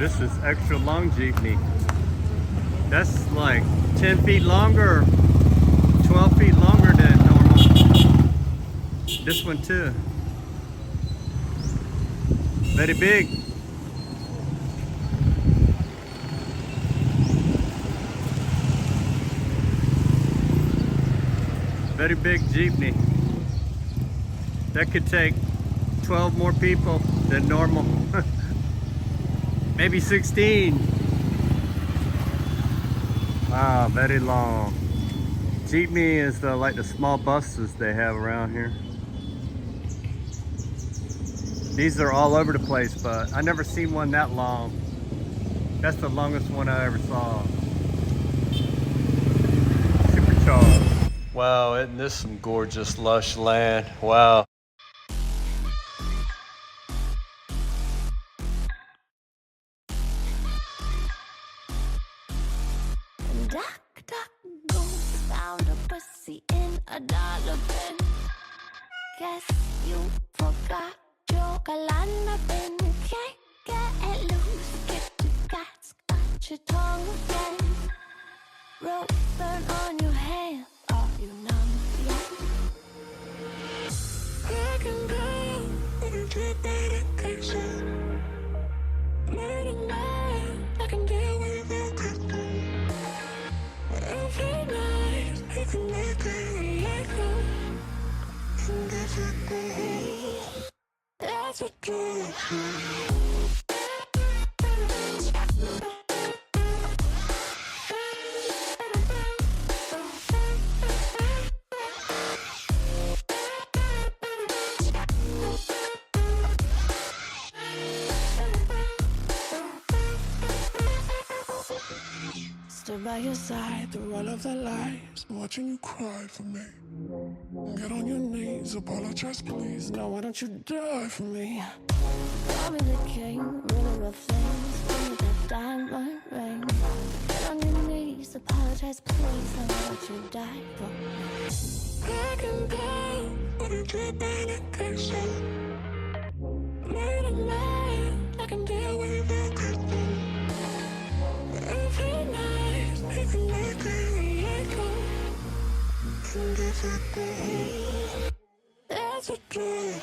this is extra long jeepney. That's like 10 feet longer, 12 feet longer than normal. This one too. Very big. Very big jeepney. That could take 12 more people than normal. Maybe 16. Wow, very long. Jeepney is like the small buses they have around here. These are all over the place, but I never seen one that long. That's the longest one I ever saw. Supercharged. Wow, isn't this some gorgeous, lush land? Wow. Duck, duck, goose found a pussy in a dollar bin. Guess you forgot your galana bin. Can't get loose, get to cats, got your tongue again. Rope burn on your hand, are you numb yet? I can go, but you get medication. Late at night, I can deal with your cooking. Every night, I can make it like home. And that's what they, that's what they stood by your side through all of the lies, watching you cry for me. Get on your knees, apologize please. Now why don't you die for me? Call me the king, ruler of things. Give me that diamond ring. Get on your knees, apologize please. Now why don't you die for me? I can go, but you get medication. Late at night, I can deal with everything. Every night, I can make it like home. And that's what they, that's what they.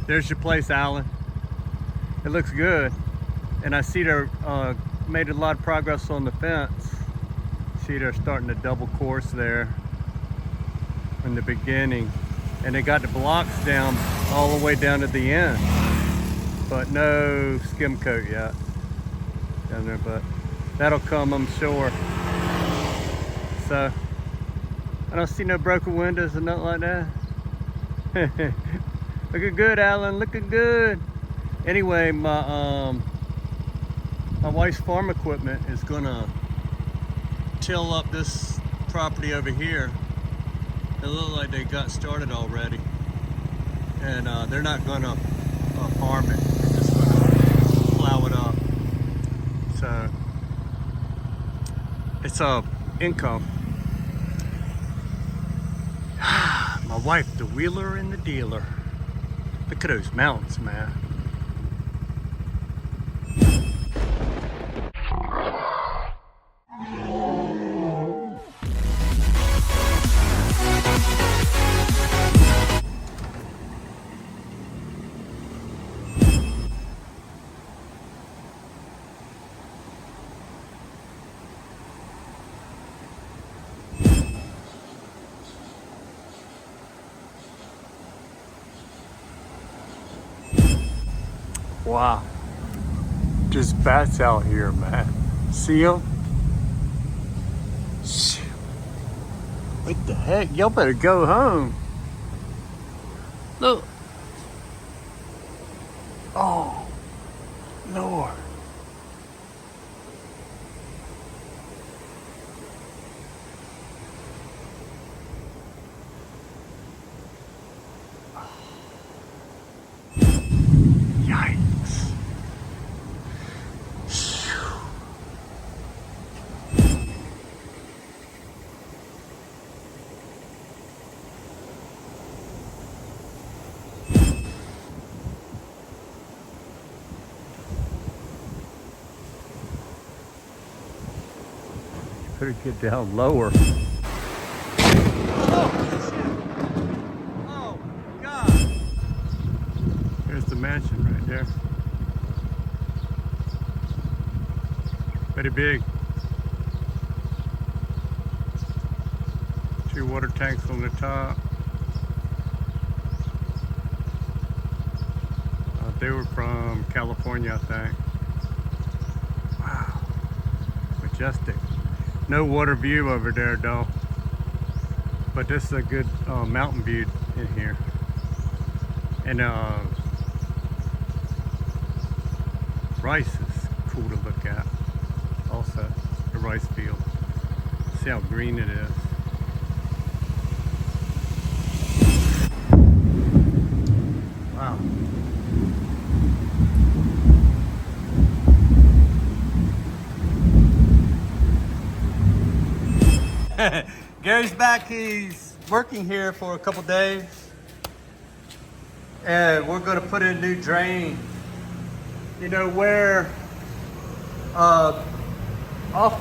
There's your place, Alan. It looks good. And I see they're made a lot of progress on the fence. See, they're starting to double course there in the beginning. And they got the blocks down all the way down to the end. But no skim coat yet down there, but that'll come, I'm sure. So, I don't see no broken windows or nothing like that. Looking good, Alan, looking good. Anyway, my wife's farm equipment is gonna till up this property over here. It looks like they got started already. And they're not gonna farm it. They're just gonna plow it up. So, it's a income. My wife, the wheeler and the dealer. Look at those mountains, man. Wow. Just bats out here, man. See them? What the heck? Y'all better go home. Look. Oh, Lord. Yikes. Better get down lower. Oh, shit. Oh, God. There's the mansion right there. Very big. 2 water tanks on the top. They were from California, I think. Wow. Majestic. No water view over there though, but this is a good mountain view in here. And rice is cool to look at also, the rice field. See how green it is. Wow. Gary's back. He's working here for a couple days, and we're going to put in a new drain. You know where off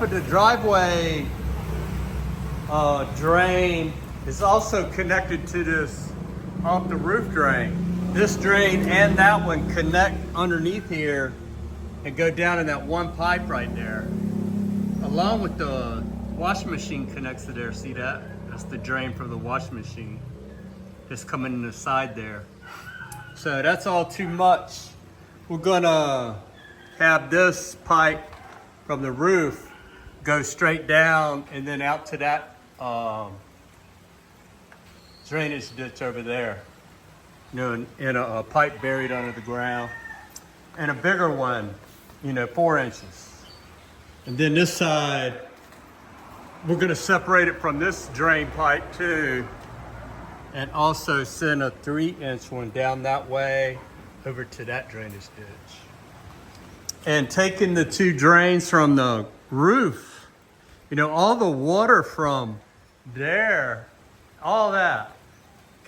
of the driveway drain is also connected to this off the roof drain. This drain and that one connect underneath here and go down in that one pipe right there, along with the washing machine connects to there. See that? That's the drain for the washing machine. It's coming in the side there. So that's all too much. We're gonna have this pipe from the roof go straight down and then out to that drainage ditch over there. You know, in a pipe buried under the ground. And a bigger one, you know, 4 inches. And then this side, we're gonna separate it from this drain pipe too, and also send a 3-inch one down that way over to that drainage ditch. And taking the 2 drains from the roof, you know, all the water from there, all that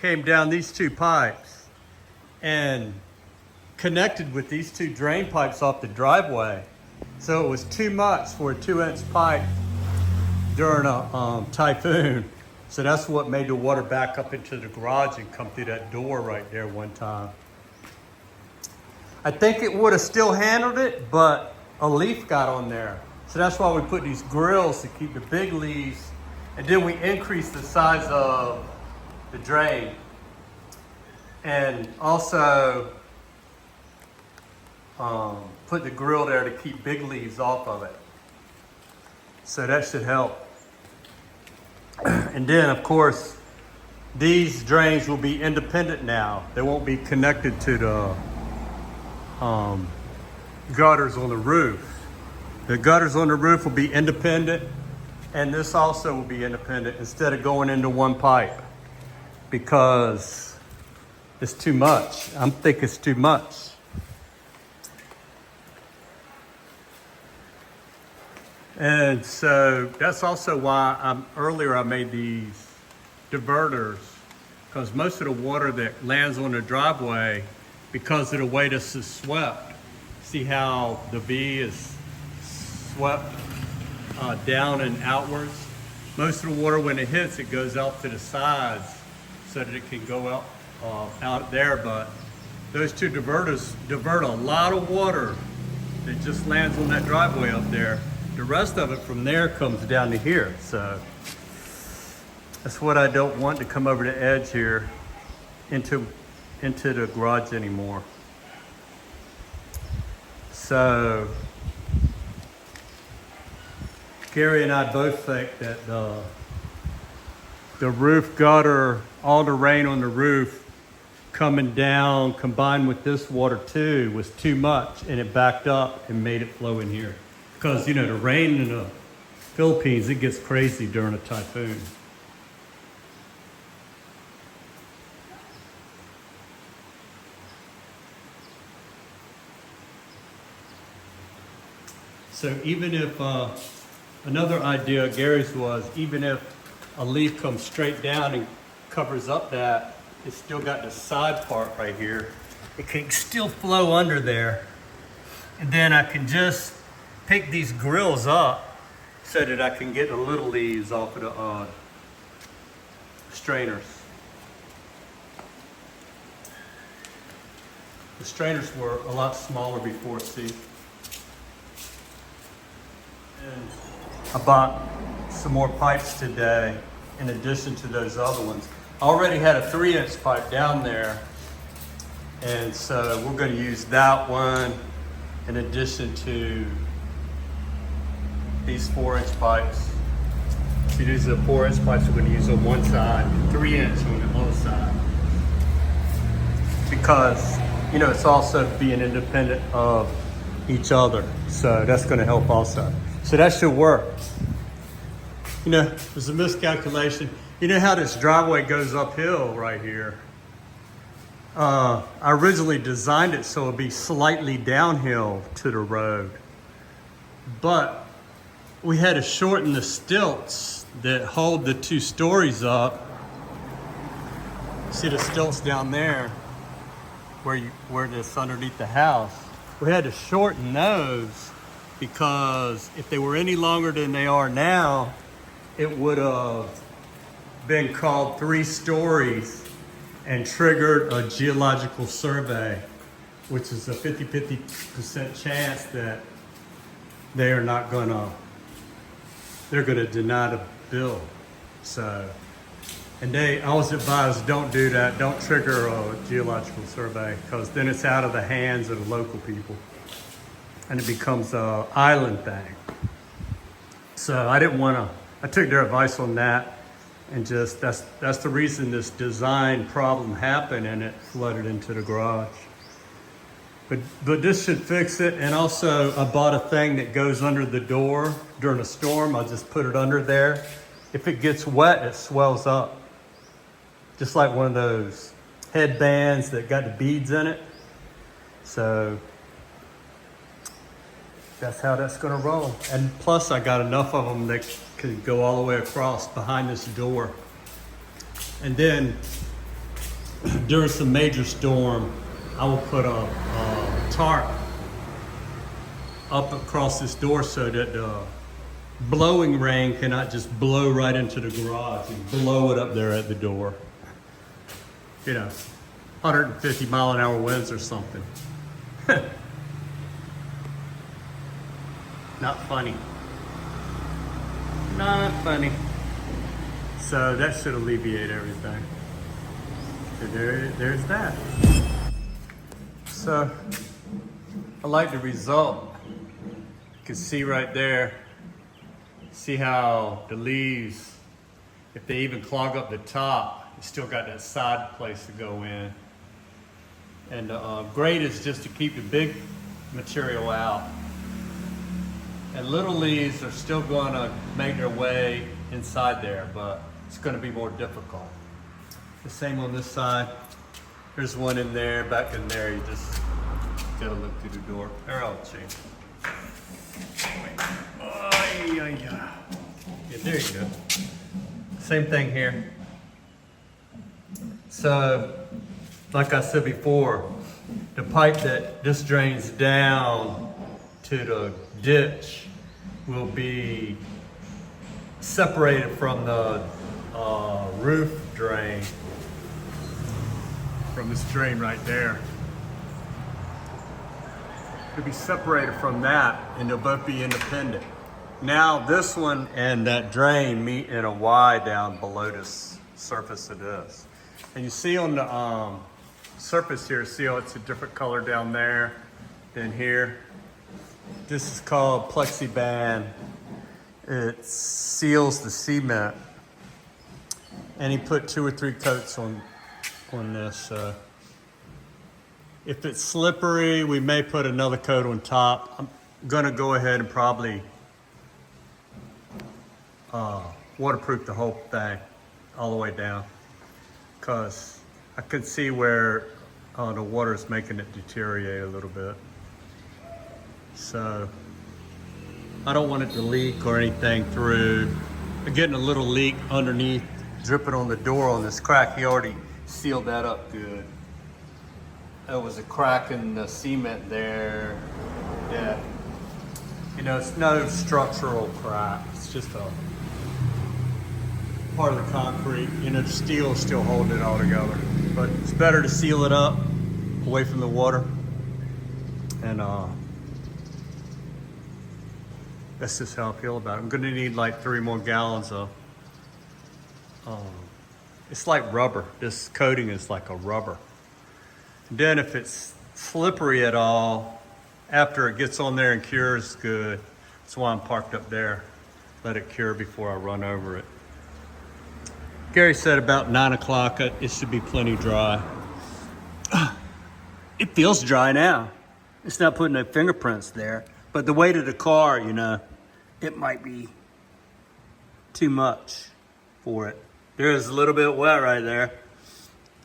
came down these 2 pipes and connected with these 2 drain pipes off the driveway. So it was too much for a 2-inch pipe during a typhoon. So that's what made the water back up into the garage and come through that door right there one time. I think it would have still handled it, but a leaf got on there. So that's why we put these grills to keep the big leaves, and then we increased the size of the drain. And also put the grill there to keep big leaves off of it. So that should help. And then, of course, these drains will be independent now. They won't be connected to the gutters on the roof. The gutters on the roof will be independent, and this also will be independent instead of going into one pipe, because it's too much. I think it's too much. And so that's also why earlier I made these diverters, because most of the water that lands on the driveway, because of the way this is swept, see how the V is swept down and outwards? Most of the water, when it hits, it goes out to the sides so that it can go out there. But those 2 diverters divert a lot of water that just lands on that driveway up there. The rest of it from there comes down to here. So that's what I don't want to come over the edge here into the garage anymore. So Gary and I both think that the roof gutter, all the rain on the roof coming down combined with this water too was too much, and it backed up and made it flow in here. Because, you know, the rain in the Philippines, it gets crazy during a typhoon. So even if, another idea of Gary's was, even if a leaf comes straight down and covers up that, it's still got the side part right here. It can still flow under there. And then I can just pick these grills up so that I can get the little leaves off of the strainers. The strainers were a lot smaller before, see? And I bought some more pipes today in addition to those other ones. I already had a 3-inch pipe down there, and so we're going to use that one in addition to these 4-inch pipes. See, these are 4-inch pipes we're going to use on one side, 3-inch on the other side. Because, you know, it's also being independent of each other. So that's going to help also. So that should work. You know, there's a miscalculation. You know how this driveway goes uphill right here? I originally designed it so it'd be slightly downhill to the road. But we had to shorten the stilts that hold the 2 stories up. See the stilts down there where this underneath the house? We had to shorten those because if they were any longer than they are now, it would have been called 3 stories and triggered a geological survey, which is a 50% chance that they're gonna deny the bill. So, and I was advised, don't do that, don't trigger a geological survey, because then it's out of the hands of the local people and it becomes an island thing. So I took their advice on that. And just, that's the reason this design problem happened and it flooded into the garage. But this should fix it. And also I bought a thing that goes under the door during a storm. I'll just put it under there. If it gets wet, it swells up. Just like one of those headbands that got the beads in it. So that's how that's gonna roll. And plus I got enough of them that can go all the way across behind this door. And then during some major storm, I will put a tarp up across this door so that the blowing rain cannot just blow right into the garage and blow it up there at the door. You know, 150 mile an hour winds or something. Not funny. Not funny. So that should alleviate everything. So there's that. So I like the result. You can see right there. See how the leaves, if they even clog up the top, you still got that side place to go in. And the grate is just to keep the big material out. And little leaves are still going to make their way inside there, but it's going to be more difficult. The same on this side. There's one in there, back in there. You just got to look through the door. There, I'll change. Yeah, there you go. Same thing here. So, like I said before, the pipe that this drains down to the ditch will be separated from the roof drain, from this drain right there. It'll be separated from that and they'll both be independent. Now this one and that drain meet in a Y down below this surface of this. And you see on the surface here, see how it's a different color down there than here? This is called plexiband. It seals the cement. And he put 2 or 3 coats on this. If it's slippery, we may put another coat on top. I'm gonna go ahead and probably waterproof the whole thing all the way down, because I can see where the water is making it deteriorate a little bit. So I don't want it to leak or anything through. I'm getting a little leak underneath, dripping on the door on this crack. He already sealed that up good. There was a crack in the cement there. Yeah, you know, it's no structural crack. It's just a part of the concrete. You know, the steel is still holding it all together. But it's better to seal it up away from the water. And that's just how I feel about it. I'm gonna need like 3 more gallons of, it's like rubber. This coating is like a rubber. And then if it's slippery at all, after it gets on there and cures good, that's why I'm parked up there. Let it cure before I run over it. Gary said about 9 o'clock, it should be plenty dry. It feels dry now. It's not putting no fingerprints there. But the weight of the car, you know, it might be too much for it. There is a little bit wet right there.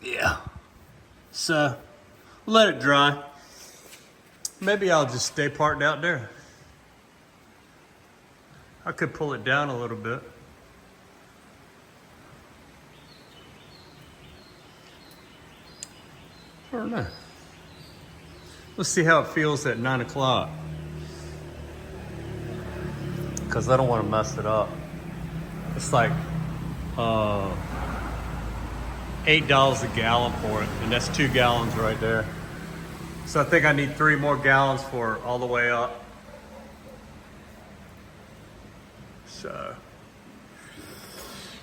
Yeah. So, let it dry. Maybe I'll just stay parked out there. I could pull it down a little bit. I don't know. Let's see how it feels at 9 o'clock. Because I don't want to mess it up. It's like $8 a gallon for it, and that's 2 gallons right there. So I think I need 3 more gallons for all the way up. So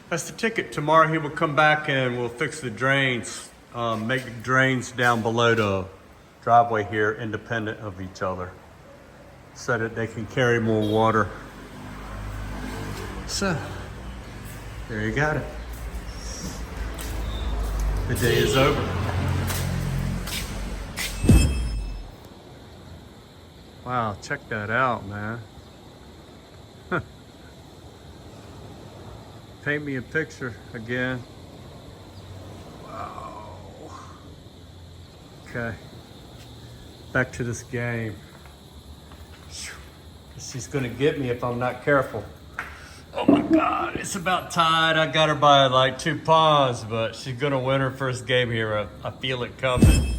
that's the ticket. Tomorrow he will come back and we'll fix the drains, make the drains down below the driveway here independent of each other so that they can carry more water. So there you got it. The day is over. Wow, check that out, man. Huh. Paint me a picture again. Wow. Okay. Back to this game. She's gonna get me if I'm not careful. Oh my God, it's about tied. I got her by like 2 paws, but she's gonna win her first game here. I feel it coming.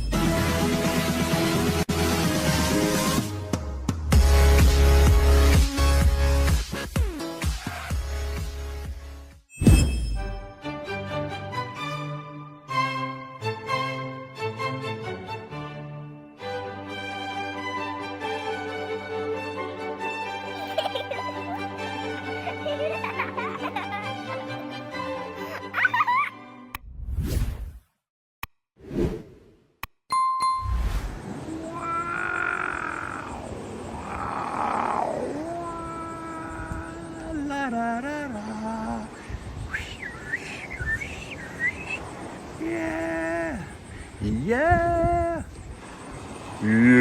Yeah. Yeah. Yeah.